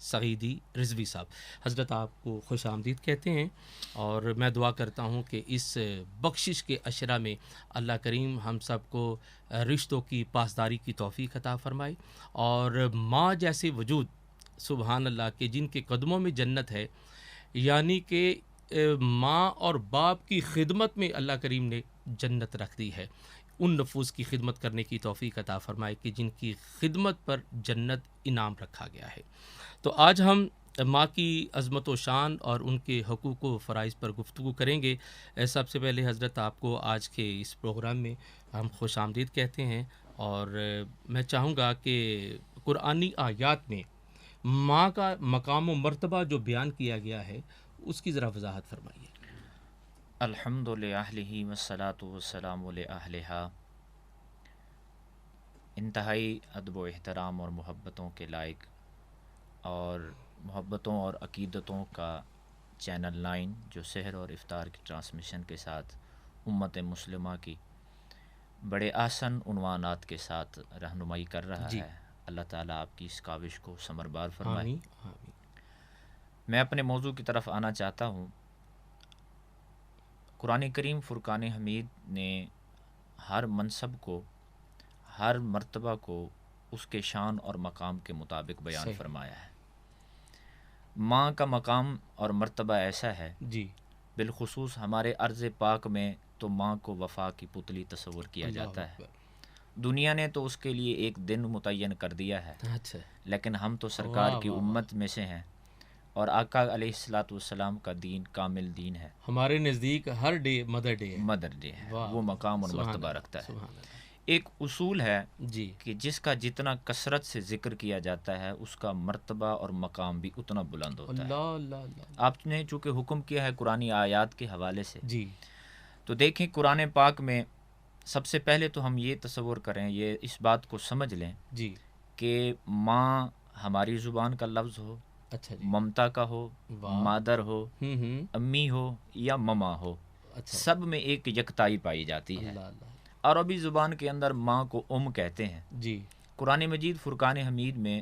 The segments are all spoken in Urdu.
سعیدی رضوی صاحب۔ حضرت آپ کو خوش آمدید کہتے ہیں، اور میں دعا کرتا ہوں کہ اس بخشش کے عشرہ میں اللہ کریم ہم سب کو رشتوں کی پاسداری کی توفیق عطا فرمائے، اور ماں جیسے وجود سبحان اللہ کہ جن کے قدموں میں جنت ہے، یعنی کہ ماں اور باپ کی خدمت میں اللہ کریم نے جنت رکھ دی ہے، ان نفوس کی خدمت کرنے کی توفیق عطا فرمائے کہ جن کی خدمت پر جنت انعام رکھا گیا ہے۔ تو آج ہم ماں کی عظمت و شان اور ان کے حقوق و فرائض پر گفتگو کریں گے۔ سب سے پہلے حضرت آپ کو آج کے اس پروگرام میں ہم خوش آمدید کہتے ہیں، اور میں چاہوں گا کہ قرآنی آیات میں ماں کا مقام و مرتبہ جو بیان کیا گیا ہے اس کی ذرا وضاحت فرمائیے۔ الحمد للہ والصلاۃ والسلام علیہا۔ انتہائی ادب و احترام اور محبتوں کے لائق اور محبتوں اور عقیدتوں کا چینل 9 جو سحر اور افطار کی ٹرانسمیشن کے ساتھ امت مسلمہ کی بڑے آسن عنوانات کے ساتھ رہنمائی کر رہا جی، ہے، اللہ تعالیٰ آپ کی اس کاوش کو ثمربار فرمائے۔ آمین آمین۔ میں اپنے موضوع کی طرف آنا چاہتا ہوں۔ قرآن کریم فرقان حمید نے ہر منصب کو، ہر مرتبہ کو اس کے شان اور مقام کے مطابق بیان صحیح۔ فرمایا ہے۔ ماں کا مقام اور مرتبہ ایسا ہے، جی، بالخصوص ہمارے عرض پاک میں تو ماں کو وفا کی پتلی تصور کیا اللہ جاتا ہے۔ اکبر۔ دنیا نے تو اس کے لیے ایک دن متعین کر دیا ہے، اچھا، لیکن ہم تو سرکار واہ کی واہ واہ، امت میں سے ہیں، اور آقا علیہ الصلاۃ والسلام کا دین کامل دین ہے، ہمارے نزدیک ہر ڈے مدر ڈے ہے۔ مدر ڈے ہے، واہ وہ واہ، مقام اور سبحان مرتبہ اللہ، رکھتا ہے۔ سبحان اللہ۔ ایک اصول ہے جی، کہ جس کا جتنا کثرت سے ذکر کیا جاتا ہے اس کا مرتبہ اور مقام بھی اتنا بلند ہوتا ہے۔ اللہ اللہ اللہ۔ آپ نے چونکہ حکم کیا ہے قرآنی آیات کے حوالے سے، جی تو دیکھیں قرآن پاک میں سب سے پہلے تو ہم یہ تصور کریں، یہ اس بات کو سمجھ لیں جی، کہ ماں ہماری زبان کا لفظ ہو، اچھا جی، ممتا کا ہو، واہ، مادر ہو، امی ہو یا مما ہو، اچھا، سب میں ایک یکتائی پائی جاتی ہے۔ اللہ اللہ، عربی زبان کے اندر ماں کو کہتے ہیں۔ جی، قرآن مجید فرقان حمید میں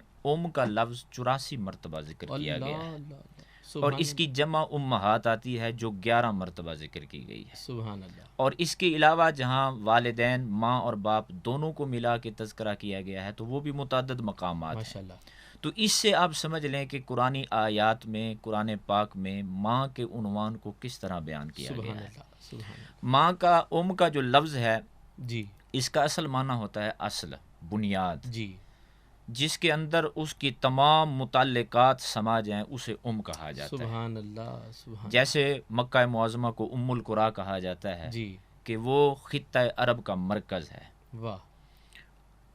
کا لفظ 84 مرتبہ ذکر کیا اللہ گیا ہے، اللہ، اور سبحان اس کی جمع امہات آتی ہے جو 11 مرتبہ ذکر کی گئی ہے۔ سبحان اللہ، اور اس کے علاوہ جہاں والدین ماں اور باپ دونوں کو ملا کے تذکرہ کیا گیا ہے تو وہ بھی متعدد مقامات ہیں۔ ماشاء اللہ، تو اس سے آپ سمجھ لیں کہ قرآنی آیات میں، قرآن پاک میں ماں کے عنوان کو کس طرح بیان کیا گیا سبحان ہے۔ اللہ، سبحان اللہ، ماں کا کا جو لفظ ہے، جی اس کا اصل معنی ہوتا ہے اصل، بنیاد، جی، جس کے اندر اس کی تمام متعلقات سما جائیں اسے کہا جاتا ہے۔ سبحان اللہ، سبحان جیسے مکہ معظمہ کو القریٰ کہا جاتا ہے جی، کہ وہ خطہ عرب کا مرکز ہے۔ واہ،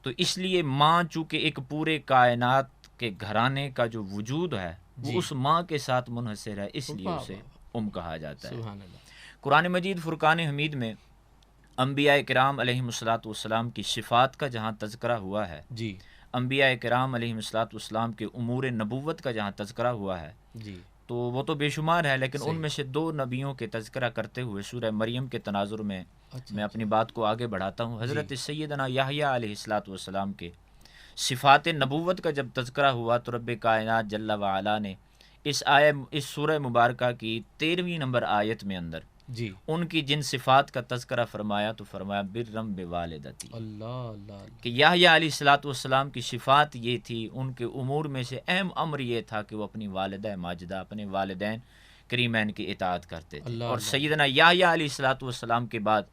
تو اس لیے ماں چونکہ ایک پورے کائنات کے گھرانے کا جو وجود ہے وہ جی، اس ماں کے ساتھ منحصر ہے، اس لیے واہ اسے واہ، کہا جاتا ہے۔ سبحان اللہ، قرآن مجید فرقان حمید میں انبیاء کرام علیہم الصلاۃ والسلام کی صفات کا جہاں تذکرہ ہوا ہے، جی انبیاء کرام علیہم الصلاۃ والسلام کے امور نبوت کا جہاں تذکرہ ہوا ہے، جی، تو وہ تو بے شمار ہے، لیکن صحیح، ان میں سے 2 نبیوں کے تذکرہ کرتے ہوئے سورہ مریم کے تناظر میں اچھا، میں اپنی بات کو آگے بڑھاتا ہوں۔ حضرت جی، سیدنا یحییٰ علیہ الصلاۃ والسلام کے صفات نبوت کا جب تذکرہ ہوا تو رب کائنات جل وعلا نے اس سورہ مبارکہ کی 13ویں نمبر آیت میں اندر جی، ان کی جن صفات کا تذکرہ فرمایا تو فرمایا برم بوالدتی، اللہ اللہ اللہ، کہ یحییٰ علیہ الصلاۃ والسلام کی صفات یہ تھی، ان کے امور میں سے اہم امر یہ تھا کہ وہ اپنی والدہ ماجدہ، اپنے والدین کریمین کی اطاعت کرتے تھے۔ اللہ اور اللہ، سیدنا یحییٰ علیہ الصلاۃ والسلام کے بعد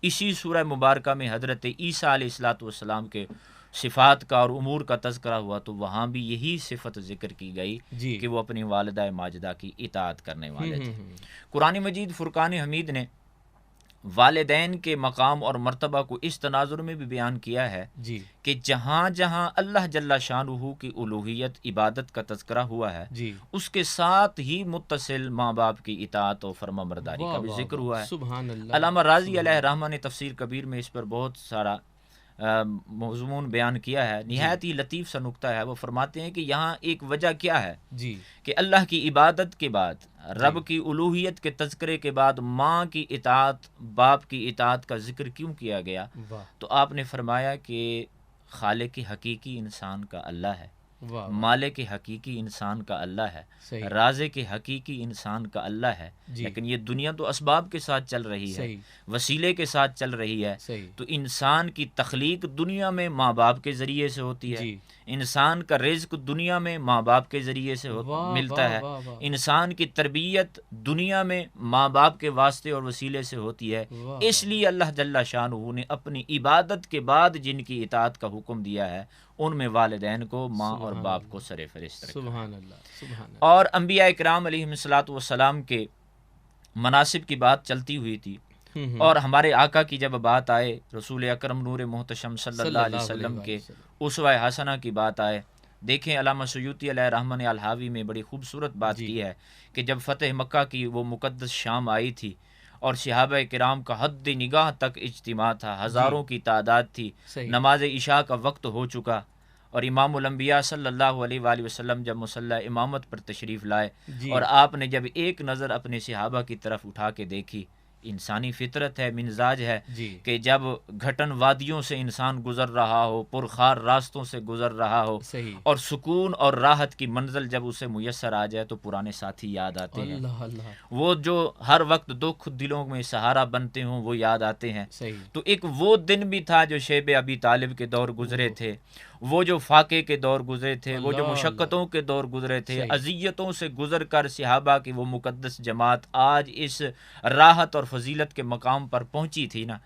اسی سورہ مبارکہ میں حضرت عیسیٰ علیہ الصلاۃ والسلام کے صفات کا اور امور کا تذکرہ ہوا تو وہاں بھی یہی صفت ذکر کی گئی جی، کہ وہ اپنی والدہ ماجدہ کی اطاعت کرنے والے تھے۔ ہم، قرآن مجید فرقان حمید نے والدین کے مقام اور مرتبہ کو اس تناظر میں بھی بیان کیا ہے جی کہ جہاں جہاں اللہ جل شانہ کی الوہیت عبادت کا تذکرہ ہوا ہے جی، اس کے ساتھ ہی متصل ماں باپ کی اطاعت و فرما برداری واہ کا بھی واہ ذکر واہ، ہوا ہے۔ سبحان اللہ، علامہ راضی سبحان علیہ اللہ، رحمہ نے تفسیر کبیر میں اس پر بہت سارا مضمون بیان کیا ہے، نہایت ہی لطیف سا نکتہ ہے۔ وہ فرماتے ہیں کہ یہاں ایک وجہ کیا ہے جی، کہ اللہ کی عبادت کے بعد، رب کی الوہیت کے تذکرے کے بعد ماں کی اطاعت، باپ کی اطاعت کا ذکر کیوں کیا گیا؟ واہ، تو آپ نے فرمایا کہ خالق حقیقی انسان کا اللہ ہے، واہ مالک حقیقی انسان کا اللہ ہے، صحیح رازق حقیقی انسان کا اللہ ہے، جی لیکن یہ دنیا تو اسباب کے ساتھ چل رہی ہے، صحیح وسیلے کے ساتھ چل رہی ہے۔ صحیح تو انسان کی تخلیق دنیا میں ماں باپ کے ذریعے سے ہوتی ہے، جی انسان کا رزق دنیا میں ماں باپ کے ذریعے سے واہ ملتا واہ ہے، واہ واہ انسان کی تربیت دنیا میں ماں باپ کے واسطے اور وسیلے سے ہوتی ہے۔ واہ اس لیے اللہ جل شانہ نے اپنی عبادت کے بعد جن کی اطاعت کا حکم دیا ہے ان میں والدین کو، ماں اور سبحان باپ اللہ، کو سر فہرست رکھا۔ سبحان اللہ سبحان اللہ اور انبیاء اکرام علیہم الصلاۃ والسلام کے مناسب کی بات چلتی ہوئی تھی، اور ہمارے آقا کی جب بات آئے، رسول اکرم نور محتشم صلی اللہ علیہ وسلم کے اسوہ حسنہ کی بات آئے، دیکھیں علامہ سیوطی علیہ رحمہ نے الحاوی میں بڑی خوبصورت بات جی کی ہے کہ جب فتح مکہ کی وہ مقدس شام آئی تھی اور صحابہ کرام کا حد نگاہ تک اجتماع تھا، ہزاروں کی تعداد تھی، صحیح نماز عشاء کا وقت ہو چکا، اور امام الانبیاء صلی اللہ علیہ وآلہ وسلم جب مصلی امامت پر تشریف لائے جی اور آپ نے جب ایک نظر اپنے صحابہ کی طرف اٹھا کے دیکھی، انسانی فطرت ہے، مزاج ہے جی کہ جب گھٹن وادیوں سے انسان گزر رہا ہو، پرخار راستوں سے گزر رہا ہو، صحیح اور سکون اور راحت کی منزل جب اسے میسر آ جائے تو پرانے ساتھی یاد آتے ہیں، اللہ اللہ وہ جو ہر وقت دکھ دلوں میں سہارا بنتے ہوں وہ یاد آتے ہیں۔ صحیح تو ایک وہ دن بھی تھا جو شیب ابی طالب کے دور گزرے تھے، وہ جو فاقے کے دور گزرے تھے، وہ جو اللہ مشقتوں کے دور گزرے تھے، صحیح اذیتوں سے گزر کر صحابہ کی وہ مقدس جماعت آج اس راحت اور فضیلت کے مقام پر پہنچی تھی نا،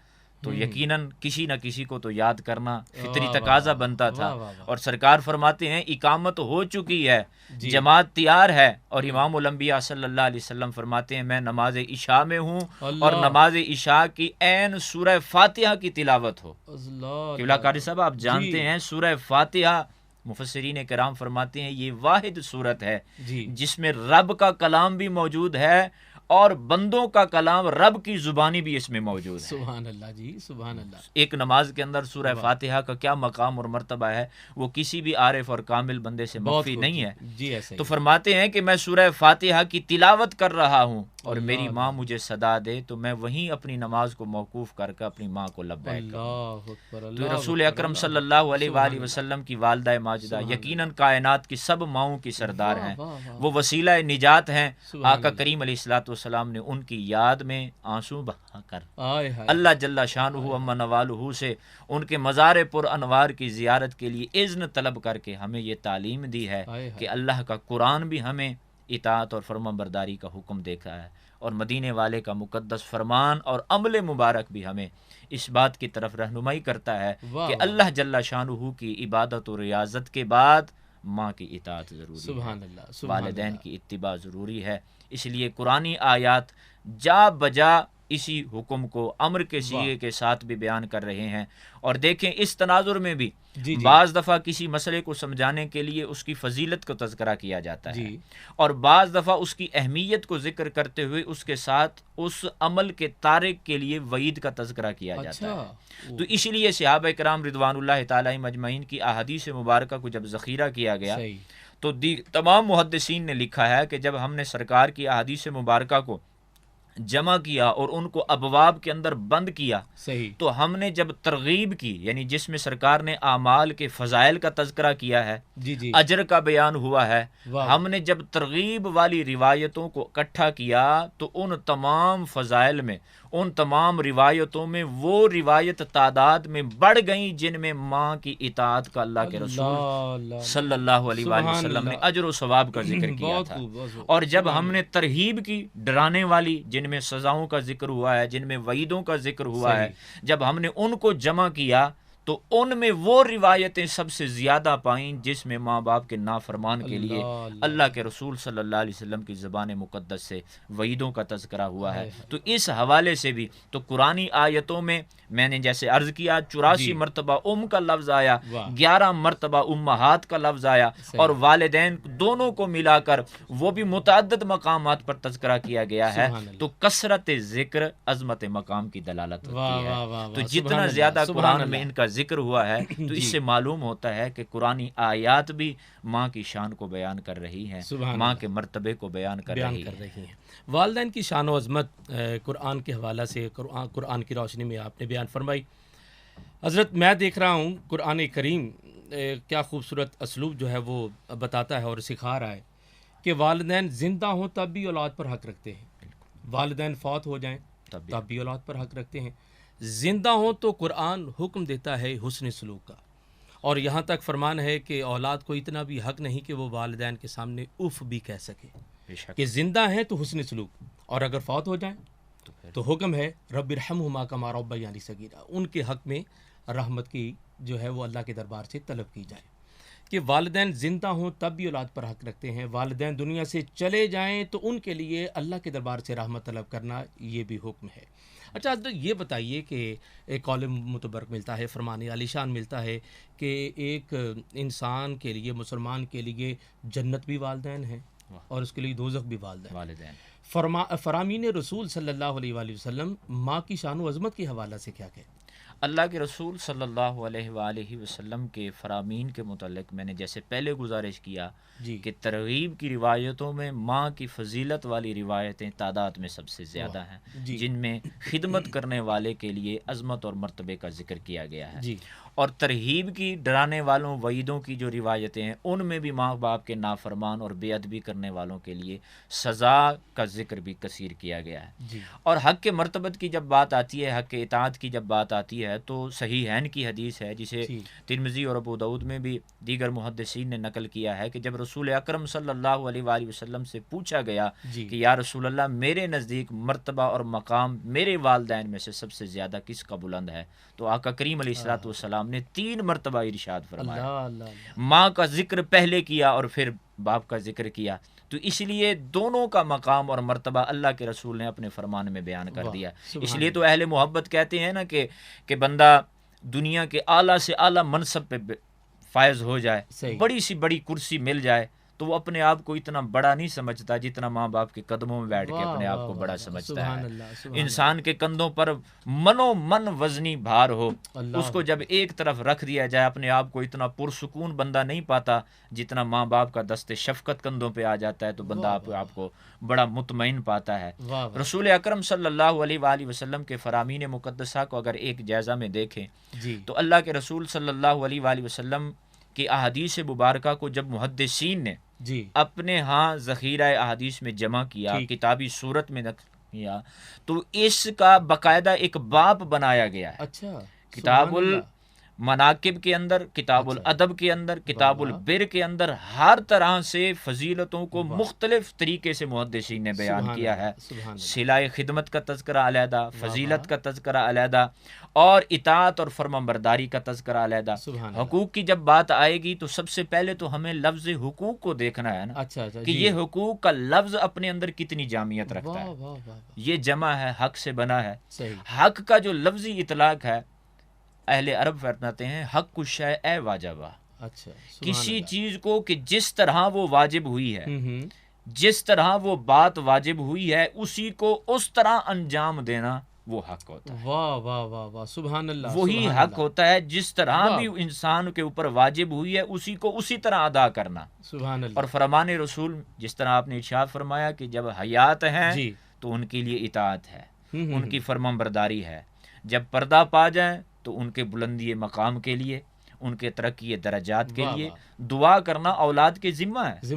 تو یقیناً کسی نہ کسی کو تو یاد کرنا فطری واہ تقاضا واہ بنتا تھا۔ واہ واہ واہ اور سرکار فرماتے ہیں اقامت ہو چکی ہے، جی جماعت تیار ہے، اور امام الانبیاء صلی اللہ علیہ وسلم فرماتے ہیں میں نماز عشاء میں ہوں، اللہ اور نماز عشاء کی عین سورہ فاتحہ کی تلاوت ہو۔ اللہ قبلہ قاری صاحب آپ جانتے جی ہیں سورہ فاتحہ، مفسرین کرام فرماتے ہیں یہ واحد صورت ہے جی جس میں رب کا کلام بھی موجود ہے اور بندوں کا کلام رب کی زبانی بھی اس میں موجود ہے۔ سبحان اللہ جی سبحان اللہ ایک نماز کے اندر سورہ واہ فاتحہ کا کیا مقام اور مرتبہ ہے، وہ کسی بھی عارف اور کامل بندے سے بہت مخفی خوب نہیں ہے۔ جی ایسے تو فرماتے ہیں کہ میں سورہ فاتحہ کی تلاوت کر رہا ہوں اور اللہ میری ماں اللہ مجھے صدا دے تو میں وہیں اپنی نماز کو موقوف کر کے اپنی ماں کو لبیک کروں۔ اللہ اکبر تو اللہ رسول اکبر اکرم صلی اللہ علیہ سبحان وآلہ وسلم کی والدہ ماجدہ سبحان یقیناً کائنات کی سب ماؤں کی سردار واہ ہیں، واہ واہ وہ وسیلہ نجات ہیں۔ سبحان آقا اللہ کریم علیہ الصلوۃ والسلام نے ان کی یاد میں آنسو بہا کر آئے ہائے اللہ جل شانہ اما نوالہ سے ان کے مزار پر انوار کی زیارت کے لیے اذن طلب کر کے ہمیں یہ تعلیم دی ہے آئے کہ ہائے اللہ کا قرآن بھی ہمیں اطاعت اور فرما برداری کا حکم دیکھا ہے، اور مدینے والے کا مقدس فرمان اور عمل مبارک بھی ہمیں اس بات کی طرف رہنمائی کرتا ہے واہ کہ واہ اللہ جل شانہ کی عبادت و ریاضت کے بعد ماں کی اطاعت ضروری ہے، سبحان اللہ سبحان والدین اللہ کی اتباع ضروری ہے۔ اس لیے قرآنی آیات جا بجا اسی حکم کو امر کے سیغے کے ساتھ بھی بیان کر رہے ہیں۔ اور دیکھیں اس تناظر میں بھی جی جی بعض دفعہ کسی مسئلے کو سمجھانے کے لیے اس کی فضیلت کو تذکرہ کیا جاتا ہے، جی اور بعض دفعہ اس کی اہمیت کو ذکر کرتے ہوئے اس کے ساتھ اس عمل کے تارک کے لیے وعید کا تذکرہ کیا جاتا ہے۔ اچھا تو اسی لیے صحابہ کرام رضوان اللہ تعالی مجمعین کی احادیث مبارکہ کو جب ذخیرہ کیا گیا صحیح تو تمام محدثین نے لکھا ہے کہ جب ہم نے سرکار کی احادیث مبارکہ کو جمع کیا اور ان کو ابواب کے اندر بند کیا صحیح تو ہم نے جب ترغیب کی، یعنی جس میں سرکار نے اعمال کے فضائل کا تذکرہ کیا ہے، جی جی اجر کا بیان ہوا ہے، واہ ہم نے جب ترغیب والی روایتوں کو اکٹھا کیا تو ان تمام فضائل میں، ان تمام روایتوں میں وہ روایت تعداد میں بڑھ گئیں جن میں ماں کی اطاعت کا اللہ کے رسول صلی اللہ علیہ وآلہ وسلم نے اجر و ثواب کا ذکر کیا بہت تھا۔ خوب بہت خوب اور جب ہم نے ترہیب کی ڈرانے والی، جن میں سزاؤں کا ذکر ہوا ہے، جن میں وعیدوں کا ذکر ہوا ہے، جب ہم نے ان کو جمع کیا تو ان میں وہ روایتیں سب سے زیادہ پائیں جس میں ماں باپ کے نافرمان کے لیے اللہ کے رسول صلی اللہ علیہ وسلم کی زبان مقدس سے وعیدوں کا تذکرہ ہوا ہے۔ تو اس حوالے سے بھی تو قرآنی آیتوں میں نے جیسے عرض کیا 84 مرتبہ کا لفظ آیا، 11 مرتبہ امہات کا لفظ آیا، اور والدین دونوں کو ملا کر وہ بھی متعدد مقامات پر تذکرہ کیا گیا ہے۔ تو کثرت ذکر عظمت مقام کی دلالت ہوتی ہے۔ تو جتنا زیادہ قرآن میں ان کا ذکر ہوا ہے تو اس سے معلوم ہوتا ہے کہ قرآنی آیات بھی ماں کی شان کو بیان کر رہی ہیں، ماں کے مرتبے کو بیان کر رہی ہیں۔ والدین کی شان و عظمت قرآن کے حوالہ سے قرآن کی روشنی میں آپ نے بیان فرمائی۔ حضرت میں دیکھ رہا ہوں قرآن کریم کیا خوبصورت اسلوب جو ہے وہ بتاتا ہے اور سکھا رہا ہے کہ والدین زندہ ہوں تب بھی اولاد پر حق رکھتے ہیں، والدین فوت ہو جائیں تب بھی اولاد پر حق رکھتے ہیں، زندہ ہوں تو قرآن حکم دیتا ہے حسن سلوک کا، اور یہاں تک فرمان ہے کہ اولاد کو اتنا بھی حق نہیں کہ وہ والدین کے سامنے اف بھی کہہ سکے، کہ زندہ ہیں تو حسن سلوک، اور اگر فوت ہو جائیں تو حکم ہے رب ارحمہما کما ربیانی صغیرا، ان کے حق میں رحمت کی جو ہے وہ اللہ کے دربار سے طلب کی جائے، کہ والدین زندہ ہوں تب بھی اولاد پر حق رکھتے ہیں، والدین دنیا سے چلے جائیں تو ان کے لیے اللہ کے دربار سے رحمت طلب کرنا یہ بھی حکم ہے۔ اچھا حضرت یہ بتائیے کہ ایک قول متبرک ملتا ہے، فرمان عالی شان ملتا ہے کہ ایک انسان کے لیے، مسلمان کے لیے جنت بھی والدین ہیں اور اس کے لیے دوزخ بھی والدین۔ فرامین رسول صلی اللہ علیہ وآلہ وسلم ماں کی شان و عظمت کے حوالہ سے کیا کہتے ہیں؟ اللہ کے رسول صلی اللہ علیہ وآلہ وسلم کے فرامین کے متعلق میں نے جیسے پہلے گزارش کیا کہ ترغیب کی روایتوں میں ماں کی فضیلت والی روایتیں تعداد میں سب سے زیادہ ہیں، جن میں خدمت کرنے والے کے لیے عظمت اور مرتبے کا ذکر کیا گیا ہے، اور ترہیب کی، ڈرانے والوں، وعیدوں کی جو روایتیں ہیں ان میں بھی ماں باپ کے نافرمان اور بے ادبی کرنے والوں کے لیے سزا کا ذکر بھی کثیر کیا گیا ہے۔ اور حق کے مرتبت کی جب بات آتی ہے، حق کے اطاعت کی جب بات آتی ہے تو صحیحین کی حدیث ہے جسے ترمذی اور ابو داؤد میں بھی دیگر محدثین نے نقل کیا ہے کہ جب رسول اکرم صلی اللہ علیہ وآلہ وسلم سے پوچھا گیا کہ یا رسول اللہ میرے نزدیک مرتبہ اور مقام میرے والدین میں سے سب سے زیادہ کس کا بلند ہے، تو آقا کریم علیہ الصلوۃ والسلام نے 3 مرتبہ ارشاد فرمایا، ماں کا ذکر پہلے کیا اور پھر باپ کا ذکر کیا، تو اس لیے دونوں کا مقام اور مرتبہ اللہ کے رسول نے اپنے فرمان میں بیان کر دیا۔ اس لیے تو اہل محبت کہتے ہیں نا کہ بندہ دنیا کے اعلیٰ سے اعلیٰ منصب پہ فائز ہو جائے، بڑی سی بڑی کرسی مل جائے، تو وہ اپنے آپ کو اتنا بڑا نہیں سمجھتا جتنا ماں باپ کے قدموں میں بیٹھ کے اپنے آپ کو بڑا سمجھتا ہے۔ انسان کے کندھوں پر منو من وزنی بھار ہو، اس کو جب ایک طرف رکھ دیا جائے اپنے آپ کو اتنا پرسکون بندہ نہیں پاتا جتنا ماں باپ کا دست شفقت کندھوں پہ آ جاتا ہے تو بندہ آپ کو بڑا مطمئن پاتا ہے۔ رسول اکرم صلی اللہ علیہ وآلہ وسلم کے فرامین مقدسہ کو اگر ایک جائزہ میں دیکھیں تو اللہ کے رسول صلی اللہ علیہ وآلہ وسلم کی احادیث مبارکہ کو جب محدثین نے اپنے ہاں ذخیرہ احادیث میں جمع کیا، کتابی صورت میں نقل کیا، تو اس کا باقاعدہ ایک باب بنایا گیا ہے۔ کتاب المناقب کے اندر، کتاب الادب کے اندر، کتاب البر کے اندر ہر طرح سے فضیلتوں کو مختلف طریقے سے محدثین نے بیان کیا ہے۔ صلہ خدمت کا تذکرہ علیحدہ، فضیلت کا تذکرہ علیحدہ، اور اطاعت اور فرمانبرداری کا تذکرہ علیحدہ۔ حقوق کی جب بات آئے گی تو سب سے پہلے تو ہمیں لفظ حقوق کو دیکھنا ہے نا، کہ یہ حقوق کا لفظ اپنے اندر کتنی جامعیت رکھتا ہے۔ یہ جمع ہے، حق سے بنا ہے۔ حق کا جو لفظی اطلاق ہے، اہل عرب فرماتے ہیں حق الشیء اے واجبہ، کسی چیز کو کہ جس طرح وہ واجب ہوئی ہے، جس طرح وہ بات واجب ہوئی ہے اسی کو اس طرح انجام دینا وہ حق ہوتا ہے۔ واہ واہ واہ واہ، سبحان اللہ۔ وہی حق ہوتا ہے جس طرح بھی انسان کے اوپر واجب ہوئی ہے اسی کو اسی طرح ادا کرنا۔ سبحان اللہ۔ اور فرمان رسول جس طرح آپ نے ارشاد فرمایا کہ جب حیات ہیں تو ان کے لیے اطاعت ہے، ان کی فرمانبرداری ہے، جب پردہ پا جائیں تو ان کے بلندی مقام کے لیے، ان کے ترقی درجات کے لیے دعا کرنا اولاد کے ذمہ ہے۔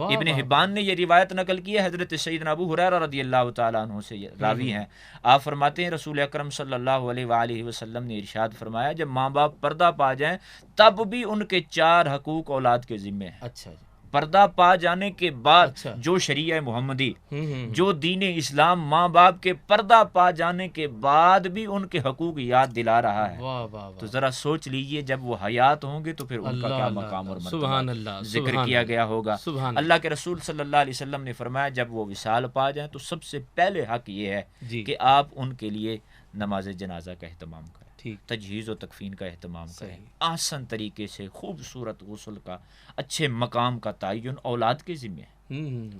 ابن حبان نے یہ روایت نقل کی ہے، حضرت سیدنا ابو ہریرہ رضی اللہ تعالیٰ عنہ سے راوی ہیں، آپ فرماتے ہیں رسول اکرم صلی اللہ علیہ وآلہ وسلم نے ارشاد فرمایا جب ماں باپ پردہ پا جائیں تب بھی ان کے 4 حقوق اولاد کے ذمہ ہیں۔ اچھا جی۔ پردہ پا جانے کے بعد جو شریعہ محمدی، جو دین اسلام ماں باپ کے پردہ پا جانے کے بعد بھی ان کے حقوق یاد دلا رہا ہے، تو ذرا سوچ لیجئے جب وہ حیات ہوں گے تو پھر ان کا کیا مقام اور مرتبہ ذکر کیا گیا ہوگا۔ اللہ کے رسول صلی اللہ علیہ وسلم نے فرمایا جب وہ وصال پا جائیں تو سب سے پہلے حق یہ ہے کہ آپ ان کے لیے نماز جنازہ کا اہتمام کریں، تجہیز و تکفین کا اہتمام کریں، آسان طریقے سے خوبصورت غسل کا، اچھے مقام کا تعین اولاد کے ذمہ ہے۔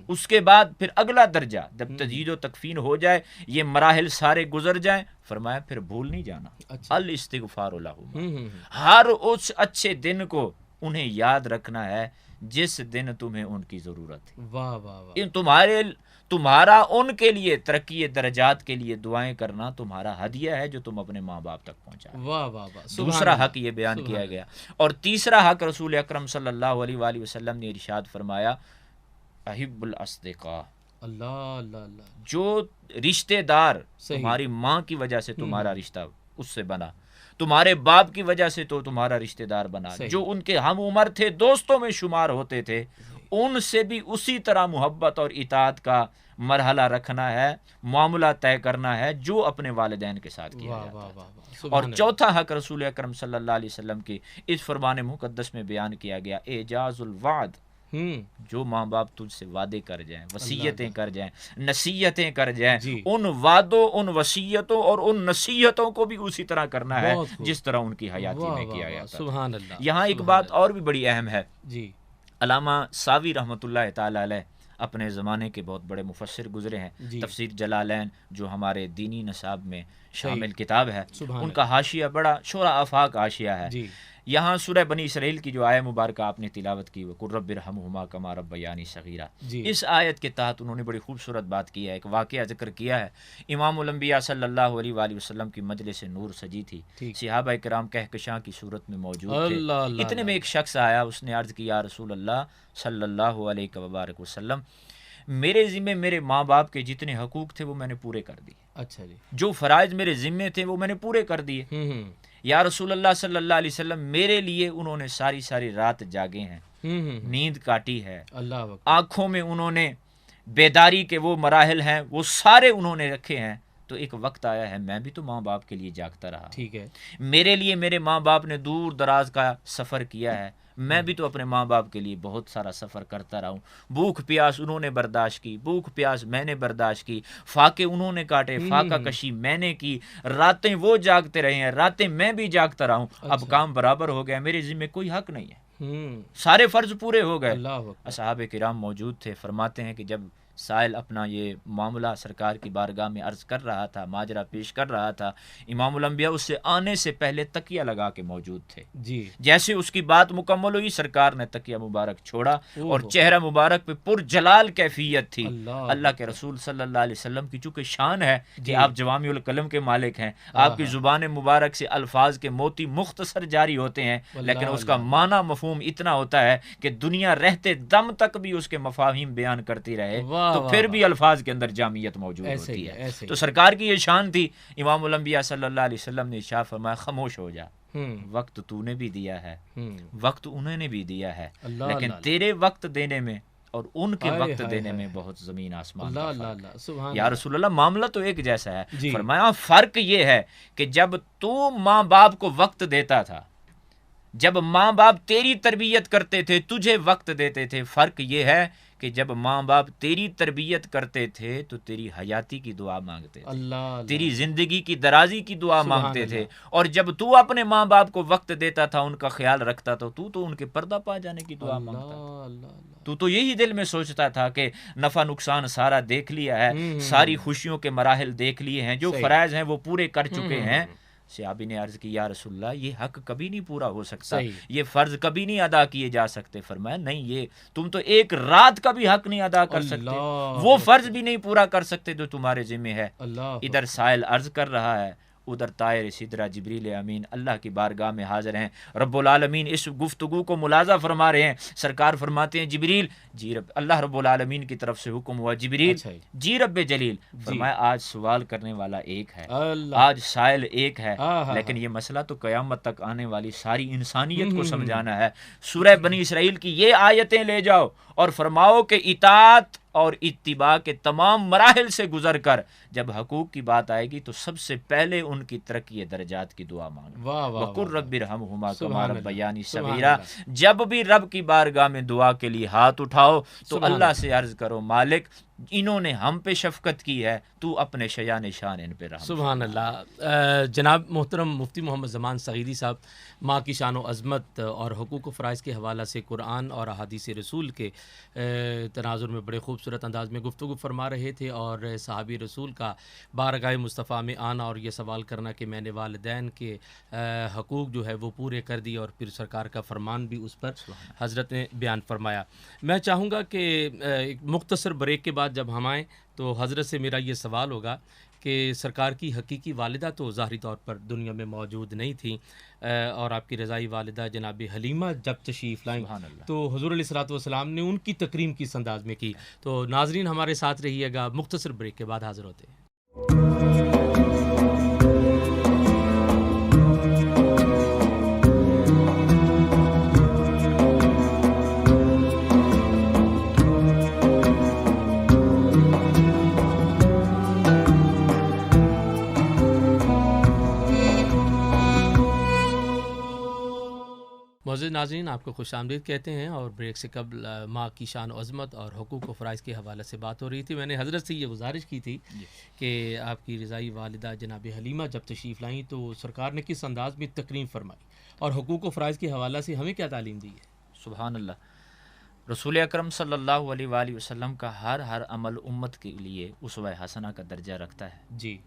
اس کے بعد پھر اگلا درجہ جب تجہیز و تکفین ہو جائے، یہ مراحل سارے گزر جائیں، فرمایا پھر بھول نہیں جانا، الاستغفار لہم، ہر اس اچھے دن کو انہیں یاد رکھنا ہے جس دن تمہیں ان کی ضرورت ہے۔ تمہارا ان کے لیے ترقی درجات کے لیے دعائیں کرنا تمہارا ہدیہ ہے جو تم اپنے ماں باپ تک پہنچا. واہ واہ واہ. دوسرا حق یہ بیان کیا گیا. اور تیسرا حق رسول اکرم صلی اللہ علیہ وآلہ وسلم نے ارشاد فرمایا احب الاصدقاء. اللہ اللہ اللہ. جو رشتے دار تمہاری ماں کی وجہ سے تمہارا رشتہ اس سے بنا, تمہارے باپ کی وجہ سے تو تمہارا رشتہ دار بنا, جو ان کے ہم عمر تھے, دوستوں میں شمار ہوتے تھے, ان سے بھی اسی طرح محبت اور اطاعت کا مرحلہ رکھنا ہے, معاملہ طے کرنا ہے جو اپنے والدین کے ساتھ کیا جاتا ہے. اور چوتھا حق رسول اکرم صلی اللہ علیہ وسلم کی اس فرمان مقدس میں بیان کیا گیا اعجاز الوعد. جو ماں باپ تجھ سے وعدے کر جائیں, وصیتیں کر جائیں, نصیحتیں کر جائیں, ان وعدوں, ان وصیتوں اور ان نصیحتوں کو بھی اسی طرح کرنا ہے جس طرح ان کی حیاتی میں کیا گیا تھا. سبحان اللہ. یہاں ایک بات اور بھی بڑی اہم ہے. جی, علامہ ساوی رحمۃ اللہ تعالی علیہ اپنے زمانے کے بہت بڑے مفسر گزرے ہیں. تفسیر جلالین جو ہمارے دینی نصاب میں شامل کتاب ہے, ان کا حاشیہ بڑا شورا آفاق حاشیہ ہے. یہاں سورہ بنی اسرائیل کی جو آیت مبارکہ آپ نے تلاوت کی, وَقُلْ رَبِّ ارْحَمْهُمَا كَمَا رَبَّيَانِي صَغِيرًا, اس آیت کے تحت انہوں نے بڑی خوبصورت بات کی ہے, ایک واقعہ ذکر کیا ہے. امام الانبیاء صلی اللہ علیہ وآلہ وسلم کی مجلس نور سجی تھی, صحابہ کرام کہکشاں کی صورت میں موجود تھے. اتنے میں ایک شخص آیا, اس نے عرض کی یا رسول اللہ صلی اللہ علیہ وبارک وسلم, میرے ذمے میرے ماں باپ کے جتنے حقوق تھے وہ میں نے پورے کر دیے. اچھا جی. جو فرائض میرے ذمے تھے وہ میں نے پورے کر دیے. یا رسول اللہ صلی اللہ علیہ وسلم, میرے لیے انہوں نے ساری ساری رات جاگے ہیں, نیند کاٹی ہے, آنکھوں میں انہوں نے بیداری کے وہ مراحل ہیں وہ سارے انہوں نے رکھے ہیں. تو ایک وقت آیا ہے میں بھی تو ماں باپ کے لیے جاگتا رہا. ٹھیک ہے, میرے لیے میرے ماں باپ نے دور دراز کا سفر کیا ہے, میں بھی تو اپنے ماں باپ کے لیے بہت سارا سفر کرتا رہا ہوں. بھوک پیاس انہوں نے برداشت کی, بھوک پیاس میں نے برداشت کی, فاقے انہوں نے کاٹے, فاقہ کشی میں نے کی, راتیں وہ جاگتے رہے ہیں, راتیں میں بھی جاگتا رہا ہوں. اب کام برابر ہو گیا, میرے ذمہ کوئی حق نہیں ہے, سارے فرض پورے ہو گئے. اصحاب کرام موجود تھے, فرماتے ہیں کہ جب سائل اپنا یہ معاملہ سرکار کی بارگاہ میں عرض کر رہا تھا, ماجرا پیش کر رہا تھا, امام الانبیاء اس سے آنے سے پہلے تکیہ لگا کے موجود تھے. جیسے اس کی بات مکمل ہوئی, سرکار نے تکیہ مبارک چھوڑا اور چہرہ مبارک پہ پر جلال کیفیت تھی. اللہ کے رسول صلی اللہ علیہ وسلم کی چونکہ شان ہے کہ آپ جوامع الکلم کے مالک ہیں, آپ کی زبان مبارک سے الفاظ کے موتی مختصر جاری ہوتے ہیں, لیکن اس کا معنی مفہوم اتنا ہوتا ہے کہ دنیا رہتے دم تک بھی اس کے مفاہیم بیان کرتی رہے تو پھر بھی الفاظ کے اندر جامعیت موجود ہوتی ہے. تو سرکار کی یہ شان تھی. امام الانبیاء صلی اللہ علیہ وسلم نے ارشاد فرمایا خاموش ہو جا, وقت تو نے بھی دیا ہے, وقت انہوں نے بھی دیا ہے, لیکن تیرے وقت دینے میں اور ان کے وقت دینے میں بہت زمین آسمان کا فرق ہے. یا رسول اللہ معاملہ تو ایک جیسا ہے. فرمایا فرق یہ ہے کہ جب تو ماں باپ کو وقت دیتا تھا, جب ماں باپ تیری تربیت کرتے تھے, تجھے وقت دیتے تھے, فرق یہ ہے کہ جب ماں باپ تیری تربیت کرتے تھے تو تیری حیاتی کی دعا مانگتے تھے, تیری زندگی کی درازی کی دعا مانگتے تھے, اور جب تو اپنے ماں باپ کو وقت دیتا تھا, ان کا خیال رکھتا تھا, تو ان کے پردہ پا جانے کی دعا مانگتا تھا. تو یہی دل میں سوچتا تھا کہ نفع نقصان سارا دیکھ لیا ہے, ساری خوشیوں کے مراحل دیکھ لیے ہیں, جو فرائض ہیں وہ پورے کر چکے ہیں. صحابی نے عرض کی یا رسول اللہ یہ حق کبھی نہیں پورا ہو سکتا, یہ فرض کبھی نہیں ادا کیے جا سکتے. فرمایا نہیں, یہ تم تو ایک رات کا بھی حق نہیں ادا کر سکتے, وہ فرض بھی نہیں پورا کر سکتے جو تمہارے ذمہ ہے. ادھر سائل عرض کر رہا ہے, ادھر طائر سدرہ جبریل امین اللہ کی بارگاہ میں حاضر ہیں. رب العالمین اس گفتگو کو ملاحظہ فرما رہے ہیں. سرکار فرماتے ہیں جبریل, جی رب, اللہ رب العالمین کی طرف سے حکم ہوا جبریل, جی رب جلیل. فرمایا آج سوال کرنے والا ایک ہے, آج سائل ایک ہے, لیکن یہ مسئلہ تو قیامت تک آنے والی ساری انسانیت کو سمجھانا ہے. سورہ بنی اسرائیل کی یہ آیتیں لے جاؤ اور فرماؤ کہ اطاعت اور اتباع کے تمام مراحل سے گزر کر جب حقوق کی بات آئے گی تو سب سے پہلے ان کی ترقی درجات کی دعا مانگو. وَقُلْ رَبِّ ارْحَمْهُمَا كَمَا رَبَّيَانِي صَغِيرًا. جب بھی رب کی بارگاہ میں دعا کے لیے ہاتھ اٹھاؤ تو اللہ سے عرض کرو مالک انہوں نے ہم پہ شفقت کی ہے, تو اپنے شیان شان ان پہ رحم. سبحان اللہ. جناب محترم مفتی محمد زمان صغیری صاحب ماں کی شان و عظمت اور حقوق و فرائض کے حوالہ سے قرآن اور احادیث رسول کے تناظر میں بڑے خوبصورت انداز میں گفتگو فرما رہے تھے, اور صحابی رسول کا بارگاہ مصطفیٰ میں آنا اور یہ سوال کرنا کہ میں نے والدین کے حقوق جو ہے وہ پورے کر دیے, اور پھر سرکار کا فرمان بھی اس پر حضرت نے بیان فرمایا. میں چاہوں گا کہ ایک مختصر بریک کے بعد بعد جب ہم آئیں تو حضرت سے میرا یہ سوال ہوگا کہ سرکار کی حقیقی والدہ تو ظاہری طور پر دنیا میں موجود نہیں تھیں، اور آپ کی رضائی والدہ جناب حلیمہ جب تشریف لائیں سبحان اللہ۔ تو حضور علیہ الصلوۃ والسلام نے ان کی تکریم کس انداز میں کی. تو ناظرین ہمارے ساتھ رہیے گا، مختصر بریک کے بعد حاضر ہوتے ہیں. معزز ناظرین، آپ کو خوش آمدید کہتے ہیں. اور بریک سے قبل ماں کی شان و عظمت اور حقوق و فرائض کے حوالے سے بات ہو رہی تھی. میں نے حضرت سے یہ گزارش کی تھی کہ آپ کی رضائی والدہ جناب حلیمہ جب تشریف لائیں تو سرکار نے کس انداز میں تکریم فرمائی اور حقوق و فرائض کے حوالے سے ہمیں کیا تعلیم دی ہے. سبحان اللہ۔ رسول اکرم صلی اللہ علیہ وآلہ وسلم کا ہر عمل امت کے لیے اسوہ حسنہ کا درجہ رکھتا ہے. جی.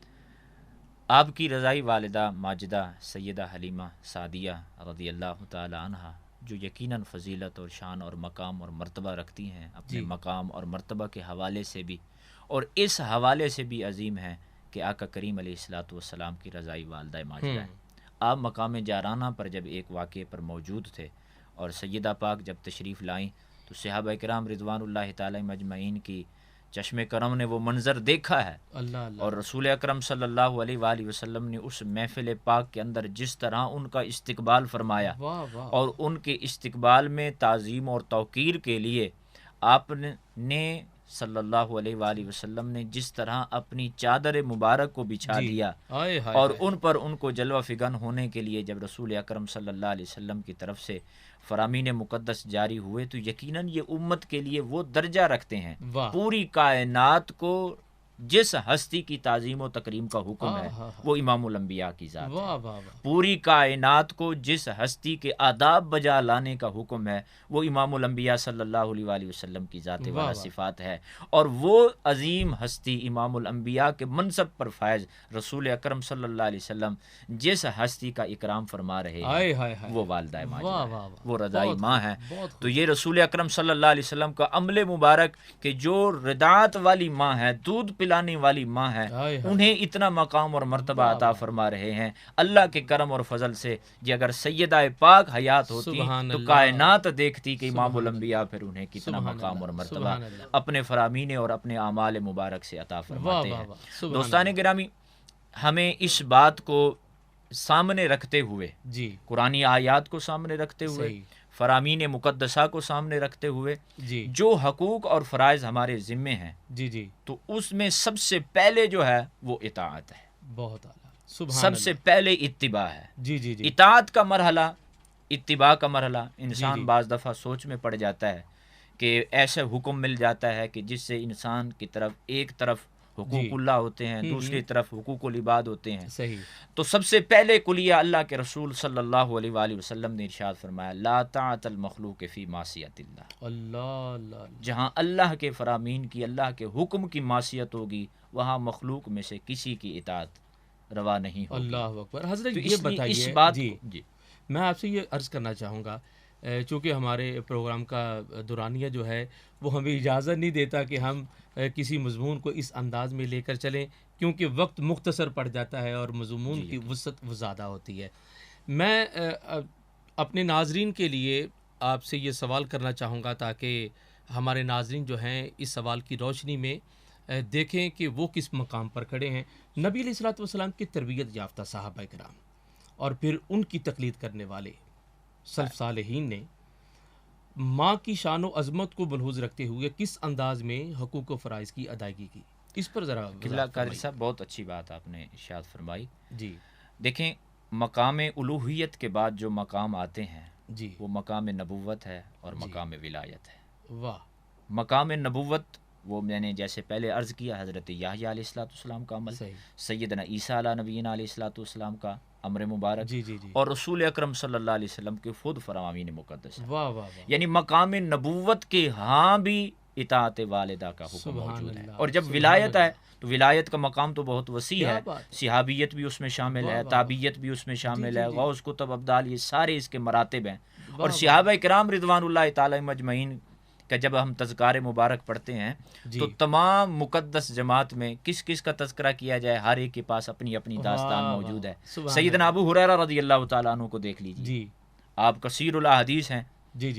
آپ کی رضائی والدہ ماجدہ سیدہ حلیمہ سعدیہ رضی اللہ تعالی عنہا، جو یقیناً فضیلت اور شان اور مقام اور مرتبہ رکھتی ہیں، اپنے مقام اور مرتبہ کے حوالے سے بھی اور اس حوالے سے بھی عظیم ہیں کہ آقا کریم علیہ الصلوۃ والسلام کی رضائی والدہ ماجدہ ہیں. آپ مقام جارانہ پر جب ایک واقعے پر موجود تھے اور سیدہ پاک جب تشریف لائیں تو صحابہ کرام رضوان اللہ تعالی مجمعین کی چشم کرم نے وہ منظر دیکھا ہے. اللہ اور رسول اکرم صلی اللہ علیہ وآلہ وسلم نے اس محفل پاک کے اندر جس طرح ان کا استقبال فرمایا اور ان کے استقبال میں تعظیم اور توقیر کے لیے آپ نے صلی اللہ علیہ وآلہ وسلم نے جس طرح اپنی چادر مبارک کو بچھا دیا اور ان پر ان کو جلوہ فگن ہونے کے لیے جب رسول اکرم صلی اللہ علیہ وسلم کی طرف سے فرامین مقدس جاری ہوئے تو یقیناً یہ امت کے لیے وہ درجہ رکھتے ہیں. پوری کائنات کو جس ہستی کی تعظیم و تکریم کا حکم ہے وہ امام الانبیاء کی ذات ہے. پوری کائنات کو جس ہستی کے آداب بجا لانے کا حکم ہے وہ امام الانبیاء صلی اللہ علیہ وآلہ وسلم کی ذات والا صفات ہے. اور وہ عظیم ہستی امام الانبیاء کے منصب پر فائز رسول اکرم صلی اللہ علیہ وسلم جس ہستی کا اکرام فرما رہے ہیں وہ والدہ ماجدہ، وہ رضائی ماں ہے. تو یہ رسول اکرم صلی اللہ علیہ وسلم کا عمل مبارک کہ جو رضاعت والی ماں ہے، دودھ پلانے والی ماں ہے، انہیں اتنا مقام اور مرتبہ عطا فرما رہے ہیں اللہ کے کرم اور فضل سے. جی اگر سیدہ پاک حیات ہوتی تو کائنات دیکھتی کہ امام الانبیاء پھر انہیں کتنا مقام اور مرتبہ اپنے فرامین اور اپنے اعمال مبارک سے عطا فرماتے ہیں. دوستان گرامی، ہمیں اس بات کو سامنے رکھتے ہوئے، قرآنی آیات کو سامنے رکھتے ہوئے، فرامین مقدسہ کو سامنے رکھتے ہوئے جو حقوق اور فرائض ہمارے ذمے ہیں تو اس میں سب سے پہلے جو ہے وہ اطاعت ہے. بہت اعلیٰ. سب سے پہلے اتباع ہے. اطاعت کا مرحلہ، اتباع کا مرحلہ. انسان بعض دفعہ سوچ میں پڑ جاتا ہے کہ ایسے حکم مل جاتا ہے کہ جس سے انسان کی طرف ایک طرف حقوق اللہ ہوتے ہیں، دوسری طرف حقوق العباد ہوتے ہیں. صحیح. تو سب سے پہلے کلیہ اللہ کے رسول صلی اللہ علیہ وآلہ وسلم نے ارشاد فرمایا لا طاعت المخلوق فی معصیت اللہ. اللہ. جہاں اللہ کے فرامین کی، اللہ کے حکم کی معصیت ہوگی وہاں مخلوق میں سے کسی کی اطاعت روا نہیں ہوگی. اللہ اکبر. حضرت یہ بتائیے، اس بات جی میں آپ سے یہ عرض کرنا چاہوں گا، چونکہ ہمارے پروگرام کا دورانیہ جو ہے وہ ہمیں اجازت نہیں دیتا کہ ہم کسی مضمون کو اس انداز میں لے کر چلیں، کیونکہ وقت مختصر پڑ جاتا ہے اور مضمون کی وسعت وہ زیادہ ہوتی ہے. میں اپنے ناظرین کے لیے آپ سے یہ سوال کرنا چاہوں گا تاکہ ہمارے ناظرین جو ہیں اس سوال کی روشنی میں دیکھیں کہ وہ کس مقام پر کھڑے ہیں. نبی علیہ الصلوۃ والسلام کی تربیت یافتہ صحابہ کرام اور پھر ان کی تقلید کرنے والے سلف صالحین نے ماں کی شان و عظمت کو ملحوظ رکھتے ہوئے کس انداز میں حقوق و فرائض کی ادائیگی کی، اس پر ذرا قبلہ قاری صاحب بہت اچھی بات آپ نے ارشاد فرمائی. جی دیکھیں، مقام الوہیت کے بعد جو مقام آتے ہیں جی وہ مقام نبوت ہے اور مقام ولایت ہے. واہ. مقام نبوت وہ میں نے جیسے پہلے عرض کیا حضرت یحییٰ علیہ الصلوۃ والسلام کا عمل، سیدنا عیسیٰ علیہ نبینا علیہ الصلوۃ والسلام کا امر مبارک، اور رسول اکرم صلی اللہ علیہ وسلم کے خود فرامین مقدس. واہ واہ. یعنی مقام نبوت کے ہاں بھی اطاعت والدہ کا حکم موجود ہے. اور جب ولایت ہے تو ولایت کا مقام تو بہت وسیع ہے، صحابیت بھی اس میں شامل ہے، تابعیت بھی اس میں شامل ہے، غوث قطب ابدال، یہ سارے اس کے مراتب ہیں. اور صحابہ کرام رضوان اللہ تعالی مجمعین کہ جب ہم تذکار مبارک پڑھتے ہیں تو تمام مقدس جماعت میں کس کس کا تذکرہ کیا جائے، ہر ایک کے پاس اپنی اپنی داستان موجود ہے۔ سیدنا ابو ہریرہ رضی اللہ تعالیٰ عنہ کو دیکھ لیجیے، آپ کثیر الاحادیث ہیں،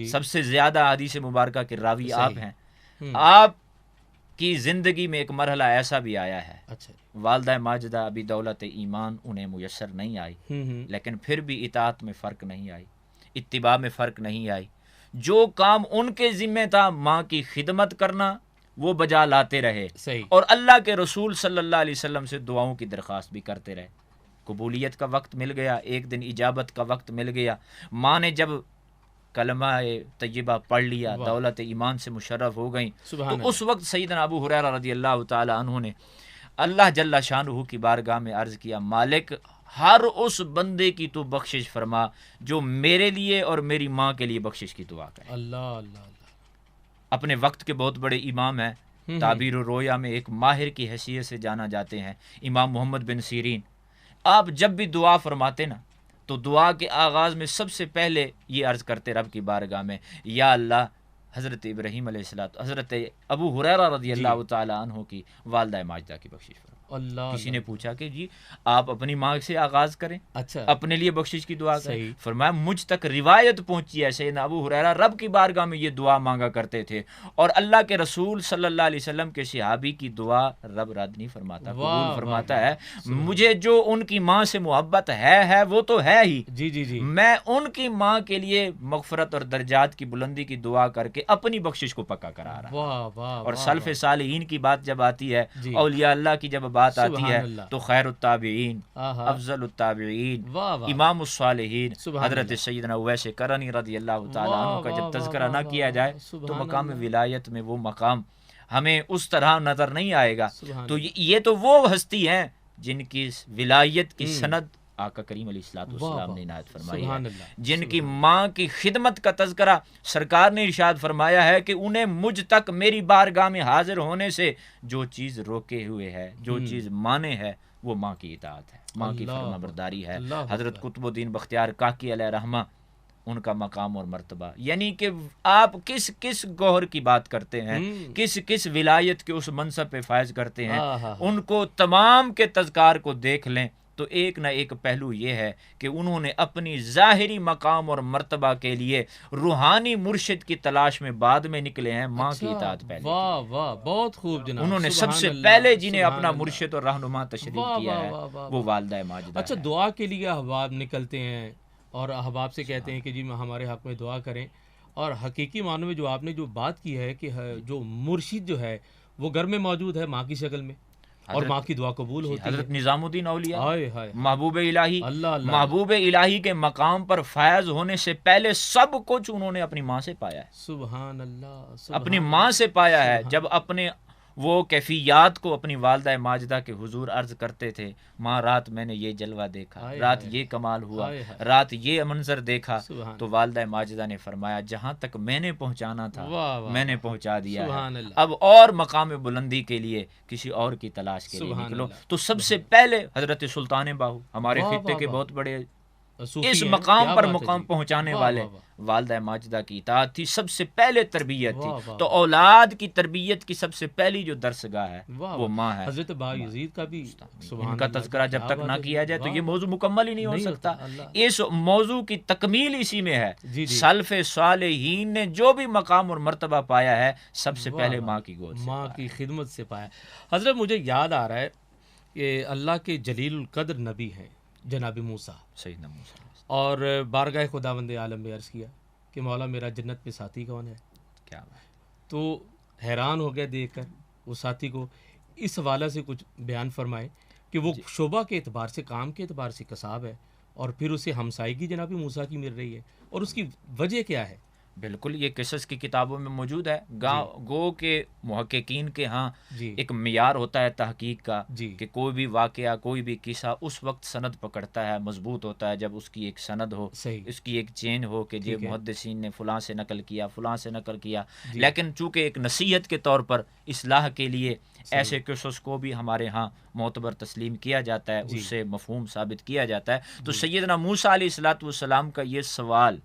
سب سے زیادہ حدیث مبارکہ کے راوی آپ ہیں۔ آپ کی زندگی میں ایک مرحلہ ایسا بھی آیا ہے، والدہ ماجدہ ابھی دولت ایمان انہیں میسر نہیں آئی، لیکن پھر بھی اطاعت میں فرق نہیں آئی، اتباع میں فرق نہیں آئی۔ جو کام ان کے ذمہ تھا ماں کی خدمت کرنا، وہ بجا لاتے رہے، اور اللہ کے رسول صلی اللہ علیہ وسلم سے دعاؤں کی درخواست بھی کرتے رہے۔ قبولیت کا وقت مل گیا، ایک دن اجابت کا وقت مل گیا، ماں نے جب کلمہ طیبہ پڑھ لیا، دولت ایمان سے مشرف ہو گئیں، تو اس وقت سیدنا ابو ہریرہ رضی اللہ تعالی عنہ نے اللہ جل شانہ کی بارگاہ میں عرض کیا، مالک ہر اس بندے کی تو بخشش فرما جو میرے لیے اور میری ماں کے لیے بخشش کی دعا کرے۔ اللہ اللہ اللہ۔ اپنے وقت کے بہت بڑے امام ہیں، تعبیر و رویا میں ایک ماہر کی حیثیت سے جانا جاتے ہیں، امام محمد بن سیرین۔ آپ جب بھی دعا فرماتے نا تو دعا کے آغاز میں سب سے پہلے یہ عرض کرتے رب کی بارگاہ میں، یا اللہ حضرت ابراہیم علیہ السلام، حضرت ابو ہریرہ رضی اللہ تعالی عنہ کی والدہ ماجدہ کی بخشش فرما۔ کسی نے پوچھا کہ جی آپ اپنی ماں سے آغاز کریں، اچھا اپنے لیے بخشش کی دعا کریں؟ فرمایا مجھ تک روایت پہنچی ہے سیدنا ابو ہریرہ رب کی بارگاہ میں یہ دعا مانگا کرتے تھے، اور اللہ کے رسول صلی اللہ علیہ وسلم کے صحابی کی دعا رب رد نہیں فرماتا، قبول فرماتا ہے۔ مجھے جو ان کی ماں سے محبت ہے وہ تو ہے ہی، جی جی جی، میں ان کی ماں کے لیے مغفرت اور درجات کی بلندی کی دعا کر کے اپنی بخشش کو پکا کرا رہا۔ اور سلف صالحین کی بات جب آتی ہے، اولیاء اللہ کی جب بات آتی ہے تو خیر التابعین، افضل التابعین، امام الصالحین حضرت سیدنا اویس کرنی رضی اللہ تعالیٰ عنہ کا جب تذکرہ نہ کیا جائے تو مقام ولایت میں وہ مقام ہمیں اس طرح نظر نہیں آئے گا۔ تو یہ تو وہ ہستی ہیں جن کی ولایت کی سند آقا کریم علیہ السلام نے عنایت فرمائی ہے، جن کی ماں کی خدمت کا تذکرہ سرکار نے ارشاد فرمایا ہے کہ انہیں مجھ تک میری بارگاہ میں حاضر ہونے سے جو چیز روکے ہوئے ہے، جو چیز مانے ہے، وہ ماں کی اطاعت ہے، ماں کی فرما برداری ہے۔ حضرت قطب الدین بختیار کاکی علیہ رحمہ، ان کا مقام اور مرتبہ، یعنی کہ آپ کس کس گوہر کی بات کرتے ہیں، کس کس ولایت کے اس منصب پہ فائز کرتے ہیں، ان کو تمام کے تذکار کو دیکھ لیں تو ایک نہ ایک پہلو یہ ہے کہ انہوں نے اپنی ظاہری مقام اور مرتبہ کے لیے روحانی مرشد کی تلاش میں بعد میں نکلے ہیں، ماں کی اطاعت پہلے۔ واہ واہ، بہت خوب جناب۔ انہوں نے سب سے پہلے جنہیں اپنا مرشد اور رہنما تشریف کیا ہے وہ والدہ ماجدہ۔ اچھا، دعا کے لیے احباب نکلتے ہیں اور احباب سے کہتے ہیں کہ جی ہمارے حق میں دعا کریں، اور حقیقی معنوں میں جو آپ نے جو بات کی ہے کہ جو مرشد جو ہے وہ گھر میں موجود ہے ماں کی شکل میں، اور ماں کی دعا قبول ہوتی ہے۔ حضرت نظام الدین اولیاء محبوب الہی، محبوب الہی کے مقام پر فائز ہونے سے پہلے سب کچھ انہوں نے اپنی ماں سے پایا ہے، سبحان اللہ، اپنی ماں سے پایا ہے۔ جب اپنے وہ کیفیات کو اپنی والدہ ماجدہ کے حضور عرض کرتے تھے، ماں رات میں نے یہ جلوہ دیکھا، رات یہ کمال ہوا، رات یہ منظر دیکھا، تو والدہ ماجدہ نے فرمایا جہاں تک میں نے پہنچانا تھا میں نے پہنچا دیا ہے، اب اور مقام بلندی کے لیے کسی اور کی تلاش کے لیے نکلو۔ تو سب سے پہلے حضرت سلطان باہو، ہمارے خطے کے بہت بڑے اس مقام پر مقام پہنچانے والے، والدہ ماجدہ کی اطاعت تھی، سب سے پہلے تربیت تھی۔ تو اولاد کی تربیت کی سب سے پہلی جو درسگاہ ہے وہ ماں ہے۔ حضرت بایزید کا بھی ان کا تذکرہ جب تک نہ کیا جائے تو یہ موضوع مکمل ہی نہیں ہو سکتا۔ اس موضوع کی تکمیل اسی میں ہے۔ سلف صالحین نے جو بھی مقام اور مرتبہ پایا ہے سب سے پہلے ماں کی گود سے، ماں کی خدمت سے پایا۔ حضرت مجھے یاد آ رہا ہے کہ اللہ کے جلیل القدر نبی ہیں جناب موسیٰ، سیدنا موسیٰ، اور بارگاہ خداوند عالم میں عرض کیا کہ مولا میرا جنت میں ساتھی کون ہے؟ کیا بات؟ تو حیران ہو گیا دیکھ کر وہ ساتھی کو، اس حوالہ سے کچھ بیان فرمائے کہ وہ شعبہ کے اعتبار سے، کام کے اعتبار سے قصاب ہے، اور پھر اسے ہمسائیگی جناب موسیٰ کی مل رہی ہے، اور اس کی وجہ کیا ہے؟ بالکل یہ قصص کی کتابوں میں موجود ہے۔ گو کے محققین کے ہاں ایک معیار ہوتا ہے تحقیق کا کہ کوئی بھی واقعہ، کوئی بھی قصہ اس وقت سند پکڑتا ہے، مضبوط ہوتا ہے جب اس کی ایک سند ہو، اس کی ایک چین ہو کہ یہ محدثین نے فلاں سے نقل کیا، فلاں سے نقل کیا۔ لیکن چونکہ ایک نصیحت کے طور پر اصلاح کے لیے ایسے قصص کو بھی ہمارے ہاں معتبر تسلیم کیا جاتا ہے، اس سے مفہوم ثابت کیا جاتا ہے۔ تو سیدنا موسیٰ علیہ السلام کا یہ سوال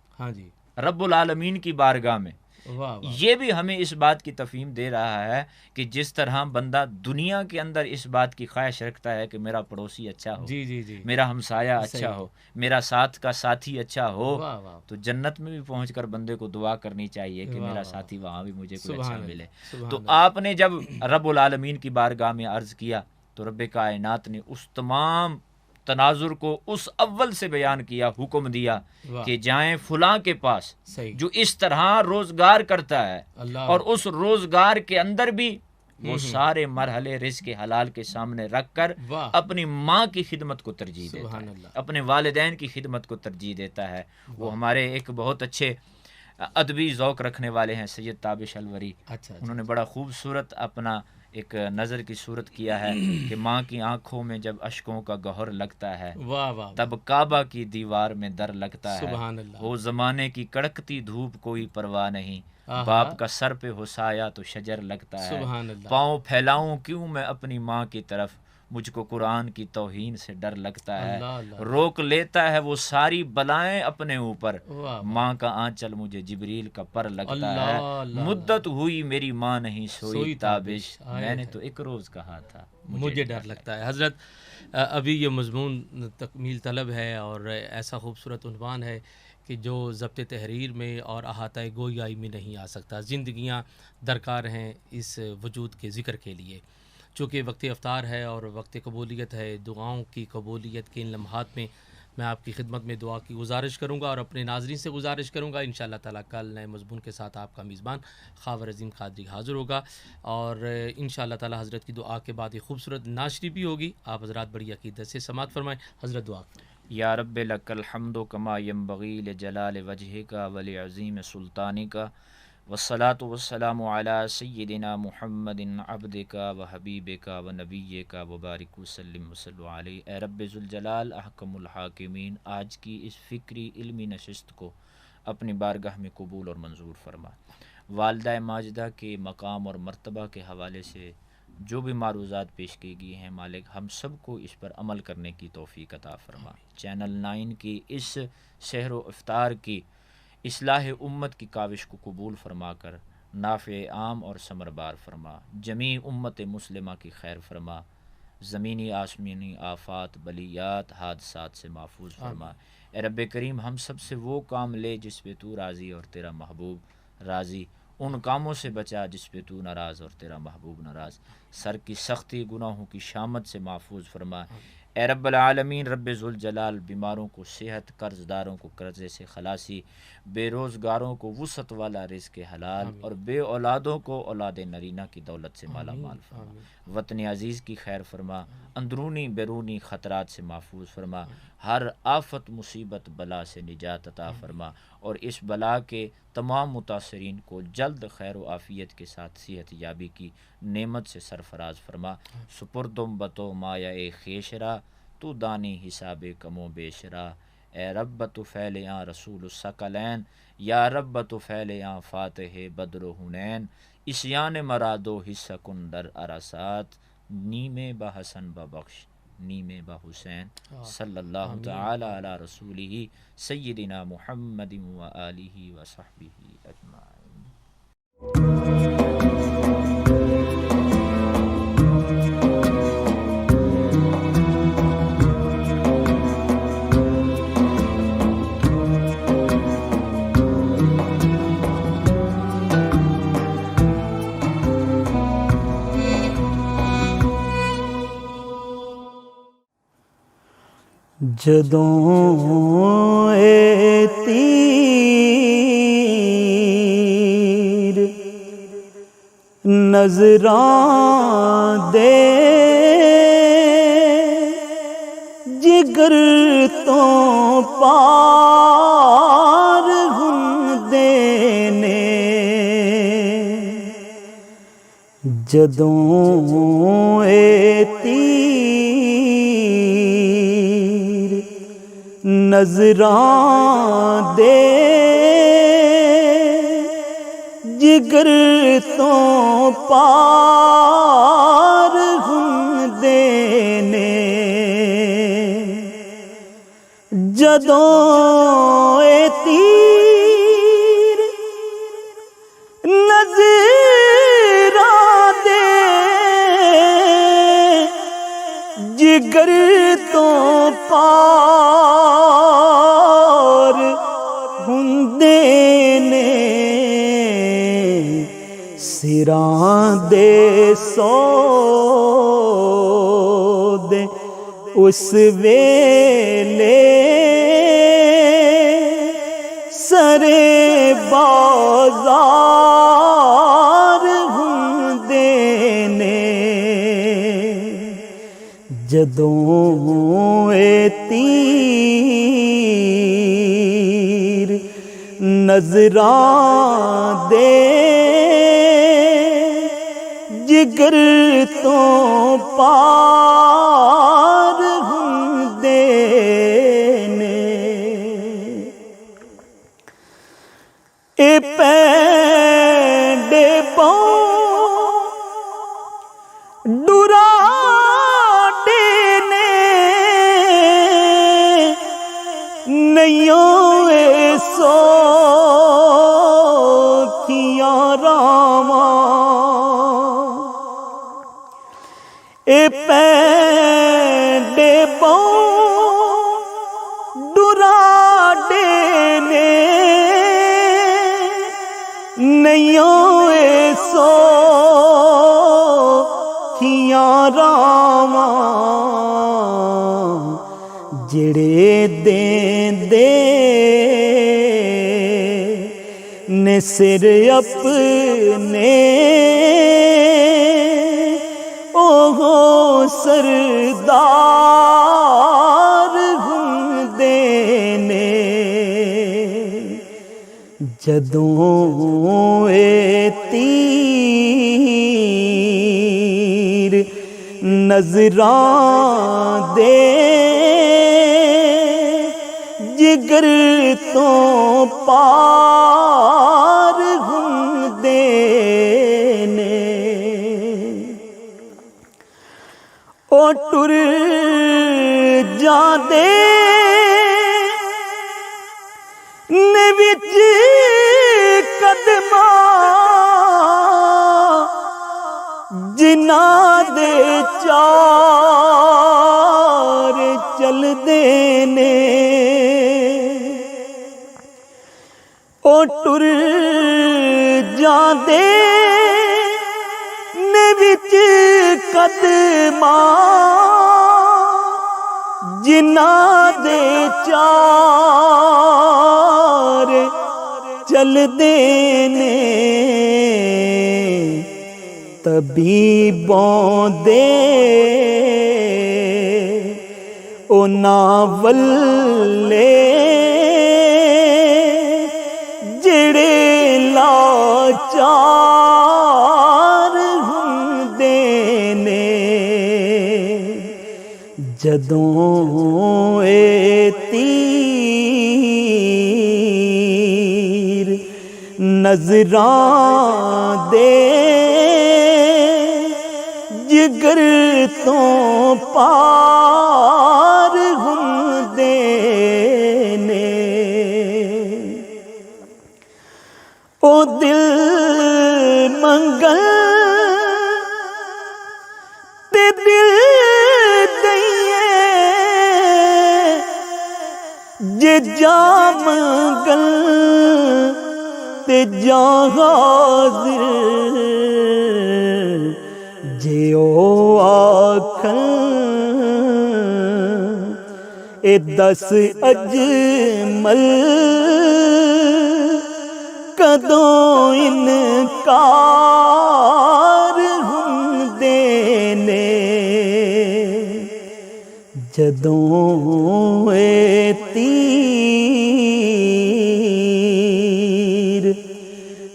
رب العالمین کی بارگاہ میں واہ واہ، یہ بھی ہمیں اس بات کی تفہیم دے رہا ہے کہ جس طرح بندہ دنیا کے اندر اس بات کی خواہش رکھتا ہے کہ میرا پڑوسی اچھا ہو، جی جی جی، میرا ہمسایہ اچھا صحیح، ہو، میرا ساتھ کا ساتھی اچھا ہو، واہ واہ تو جنت میں بھی پہنچ کر بندے کو دعا کرنی چاہیے کہ واہ میرا واہ ساتھی وہاں بھی مجھے کوئی اچھا سبحان ملے۔ اللہ سبحان تو اللہ، آپ نے جب رب العالمین کی بارگاہ میں عرض کیا تو رب کائنات نے اس تمام تناظر کو اس اول سے بیان کیا، حکم دیا واہ، کہ جائیں فلاں کے پاس صحیح، جو اس طرح روزگار کرتا ہے، اللہ، اور اس روزگار کے اندر بھی وہ ہوں، سارے مرحلے رزق حلال کے سامنے رکھ کر واہ، اپنی ماں کی خدمت کو ترجیح دیتا سبحان ہے، اللہ، اپنے والدین کی خدمت کو ترجیح دیتا ہے۔ وہ واہ، ہمارے ایک بہت اچھے ادبی ذوق رکھنے والے ہیں سید تابش الوری، اچھا انہوں اچھا، نے بڑا خوبصورت اپنا ایک نظر کی صورت کیا ہے کہ ماں کی آنکھوں میں جب اشکوں کا گہر لگتا ہے واہ واہ، تب کعبہ کی دیوار میں در لگتا ہے، سبحان اللہ، ہو زمانے کی کڑکتی دھوپ کوئی پرواہ نہیں، آہا، باپ کا سر پہ ہو سایہ تو شجر لگتا ہے، سبحان اللہ، پاؤں پھیلاؤں کیوں میں اپنی ماں کی طرف، مجھ کو قرآن کی توہین سے ڈر لگتا ہے، اللہ اللہ، روک لیتا ہے وہ ساری بلائیں اپنے اوپر، واہ واہ، ماں کا آنچل مجھے جبریل کا پر لگتا اللہ ہے، اللہ، مدت ہوئی میری ماں نہیں سوئی سوئی تابش، تابش، میں نے آیت تو ہے، ایک روز کہا تھا مجھے ڈر لگتا ہے۔ حضرت ابھی یہ مضمون تکمیل طلب ہے اور ایسا خوبصورت عنوان ہے کہ جو ضبط تحریر میں اور احاطہ گویائی میں نہیں آ سکتا، زندگیاں درکار ہیں اس وجود کے ذکر کے لیے، چونکہ وقت افطار ہے اور وقت قبولیت ہے، دعاؤں کی قبولیت کے ان لمحات میں آپ کی خدمت میں دعا کی گزارش کروں گا اور اپنے ناظرین سے گزارش کروں گا انشاءاللہ تعالیٰ کل نئے مضمون کے ساتھ آپ کا میزبان خاور عظیم قادری حاضر ہوگا، اور انشاءاللہ تعالیٰ حضرت کی دعا کے بعد یہ خوبصورت ناشری بھی ہوگی، آپ حضرات بڑی عقیدت سے سماعت فرمائیں۔ حضرت دعا فرمائیں۔ یا رب لک الحمد کما ینبغی لجلال وجہک ولعظیم سلطانک، والصلاة والسلام علی سیدنا محمد عبدک وحبیبک ونبیک وبارک وسلم وصلو علیہ۔ اے رب ذوالجلال احکم الحاکمین، آج کی اس فکری علمی نشست کو اپنی بارگاہ میں قبول اور منظور فرما۔ والدہ ماجدہ کے مقام اور مرتبہ کے حوالے سے جو بھی معروضات پیش کی گئی ہیں مالک، ہم سب کو اس پر عمل کرنے کی توفیق عطا فرما۔ چینل 9 کی اس سحر و افطار کی اصلاح امت کی کاوش کو قبول فرما کر نافع عام اور ثمربار فرما، جمیع امت مسلمہ کی خیر فرما، زمینی آسمانی آفات بلیات حادثات سے محفوظ فرما۔ اے رب کریم، ہم سب سے وہ کام لے جس پہ تو راضی اور تیرا محبوب راضی، ان کاموں سے بچا جس پہ تو ناراض اور تیرا محبوب ناراض، سر کی سختی گناہوں کی شامت سے محفوظ فرما۔ اے رب العالمین، رب ذوالجلال، بیماروں کو صحت، قرض داروں کو قرضے سے خلاصی، بے روزگاروں کو وسعت والا رزق حلال، اور بے اولادوں کو اولاد نرینہ کی دولت سے مالا مال فرما۔ وطن عزیز کی خیر فرما، اندرونی بیرونی خطرات سے محفوظ فرما، ہر آفت مصیبت بلا سے نجات عطا فرما، اور اس بلا کے تمام متاثرین کو جلد خیر و عافیت کے ساتھ صحت یابی کی نعمت سے سرفراز فرما۔ سپردم بتو مایا اے خیشرا، تو دانی حساب کم و بیشرا، اے رب تو فیلیاں رسول الثقلین، یا رب تو فیلیاں فاتح بدر و حنین، اسیان مرادو حصہ کن در عرصات، نیمے بحسن ببخش نیمے بحسین، صلی اللہ تعالی علی رسولہ سیدنا محمد و آلہ و صحبہ اجمعین۔ جدوں اے تیر نظراں دے جگر تو پار ہوندے نے، جدوں اے تیر نظراں دے جگر تو پار ہوندے نے، جدوں اے تیر ਜਿਗਰ ਤੋਂ ਪਾਰ ਹੁੰਦੇ ਨੇ ਸਿਰਾਂ ਦੇ ਸੌਦੇ ਉਸ ਵੇਲੇ ਸਰੇ ਬਾਜ਼ਾਰ ਹੁੰਦੇ ਨੇ ਜਦੋਂ ਇਹ ਤੀਰ ਨਜ਼ਰਾਂ ਦੇ ਜਿਗਰ ਤੋਂ ਪਾਰ ਹੁੰਦੇ ਨੇ ਇਹ ਪੈਂਡੇ ਪਾਉ ਡੁਰਾਡੇ ਨੇ ਨਈਓ ਇਹ ਸੌਖੀਆਂ ਰਾਵਾਂ ਇਹ ਪੈਂਡੇ ਪਾਉ ਡੁਰਾਡੇ ਨੇ ਨਈਓ ਇਹ ਸੌਖੀਆਂ ਰਾਵਾਂ ਜਿਹੜੇ ਦੇਂਦੇ ਨੇ ਸਿਰ ਆਪਣੇ ਉਹ ਸਰਦਾਰ ਹੁੰਦੇ ਨੇ ਜਦੋਂ ਇਹ ਤੀਰ ਨਜ਼ਰਾਂ ਦੇ ਜਿਗਰ ਤੋਂ ਪਾਰ ਹੁੰਦੇ ਨੇ ਉਹ ਟੁਰ ਜਾਂਦੇ ਨੇ ਵਿੱਚ ਕਦਮਾਂ ਜਿਨ੍ਹਾਂ ਦੇ ਚਾਰ ਚਲਦੇ ਨੇ ਉਹ ਟੁਰ ਜਾਂਦੇ ਨੇ ਵਿੱਚ ਕਦਮਾਂ ਜਿਨ੍ਹਾਂ ਦੇ ਚਾਰ ਚਲਦੇ ਨੇ ਤਬੀਬੋਂ ਦੇ ਉਹਨਾਂ ਵੱਲੇ ਜਿਹੜੇ ਲਾਚਾਰ ਹੁੰਦੇ ਨੇ ਜਦੋਂ ਇਹ ਤੀਰ ਨਜ਼ਰਾਂ ਦੇ ਜਿਗਰ ਤੋਂ ਪਾਰ ਹੁੰਦੇ ਨੇ ਉਹ ਦਿਲ ਮੰਗਲ ਤੇ ਦਿਲ ਦਈਏ ਜੇ ਜਾ ਮੰਗਲ ਤੇ ਜਾ ਹਾਜ਼ਰ ਜੇ ਉਹ ਆਖਣ ਇਹ ਦਸ ਅਜਮਲ ਕਦੋਂ ਇਨਕਾਰ ਹੁੰਦੇ ਨੇ ਜਦੋਂ ਇਹ ਤੀਰ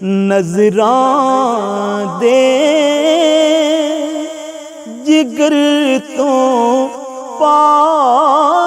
ਨਜ਼ਰਾਂ ਦੇ ਜਿਗਰ ਤੋਂ ਪਾਰ